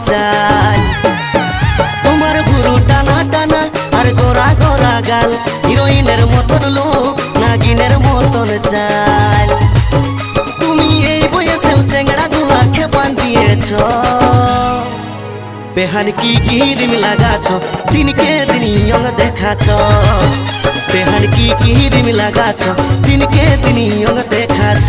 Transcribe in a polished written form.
চাল। তোমার ভুরু টানা টানা আর গোরা গোরা গাল, হিরোইনের মতন লোক নাগিনের মতন চাল। তুমি এই বয়সেও চেংড়া গুলা খেপান দিয়েছ, বেহান কি ক্রিম লাগাছ দিনকে দিন ইয়ং দেখাছ। বেহান কি ক্রিম লাগাছ দিনকে দিন ইয়ং দেখাছ।